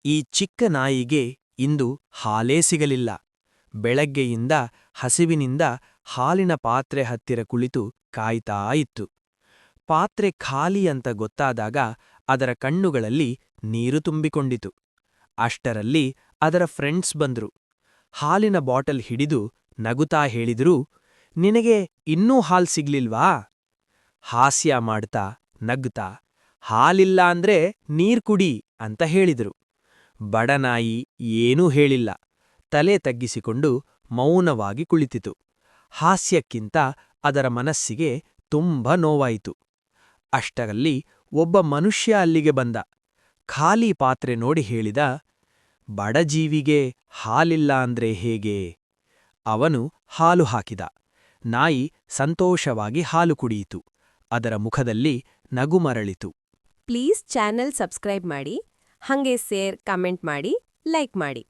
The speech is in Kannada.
ಈ ಚಿಕ್ಕ ನಾಯಿಗೆ ಇಂದು ಹಾಲೇ ಸಿಗಲಿಲ್ಲ. ಬೆಳಗ್ಗೆಯಿಂದ ಹಸಿವಿನಿಂದ ಹಾಲಿನ ಪಾತ್ರೆ ಹತ್ತಿರ ಕುಳಿತು ಕಾಯ್ತಾ ಇತ್ತು. ಪಾತ್ರೆ ಖಾಲಿ ಅಂತ ಗೊತ್ತಾದಾಗ ಅದರ ಕಣ್ಣುಗಳಲ್ಲಿ ನೀರು ತುಂಬಿಕೊಂಡಿತು. ಅಷ್ಟರಲ್ಲಿ ಅದರ ಫ್ರೆಂಡ್ಸ್ ಬಂದ್ರು. ಹಾಲಿನ ಬಾಟಲ್ ಹಿಡಿದು ನಗುತ್ತಾ ಹೇಳಿದ್ರು, ನಿನಗೆ ಇನ್ನೂ ಹಾಲ್ ಸಿಗ್ಲಿಲ್ವಾ? ಹಾಸ್ಯ ಮಾಡ್ತಾ ನಗ್ತಾ ಹಾಲಿಲ್ಲ ಅಂದ್ರೆ ನೀರ್ ಕುಡಿ ಅಂತ ಹೇಳಿದ್ರು. ಬಡನಾಯಿ ಏನೂ ಹೇಳಿಲ್ಲ. ತಲೆ ತಗ್ಗಿಸಿಕೊಂಡು ಮೌನವಾಗಿ ಕುಳಿತಿತು. ಹಾಸ್ಯಕ್ಕಿಂತ ಅದರ ಮನಸ್ಸಿಗೆ ತುಂಬ ನೋವಾಯಿತು. ಅಷ್ಟರಲ್ಲಿ ಒಬ್ಬ ಮನುಷ್ಯ ಅಲ್ಲಿಗೆ ಬಂದ. ಖಾಲಿ ಪಾತ್ರೆ ನೋಡಿ ಹೇಳಿದ, ಬಡಜೀವಿಗೆ ಹಾಲಿಲ್ಲ ಅಂದ್ರೆ ಹೇಗೆ? ಅವನು ಹಾಲು ಹಾಕಿದ. ನಾಯಿ ಸಂತೋಷವಾಗಿ ಹಾಲು ಕುಡಿಯಿತು. ಅದರ ಮುಖದಲ್ಲಿ ನಗು ಮರಳಿತು. ಪ್ಲೀಸ್ ಚಾನೆಲ್ ಸಬ್ಸ್ಕ್ರೈಬ್ ಮಾಡಿ, ಹಂಗೆ ಶೇರ್, ಕಮೆಂಟ್ ಮಾಡಿ, ಲೈಕ್ ಮಾಡಿ.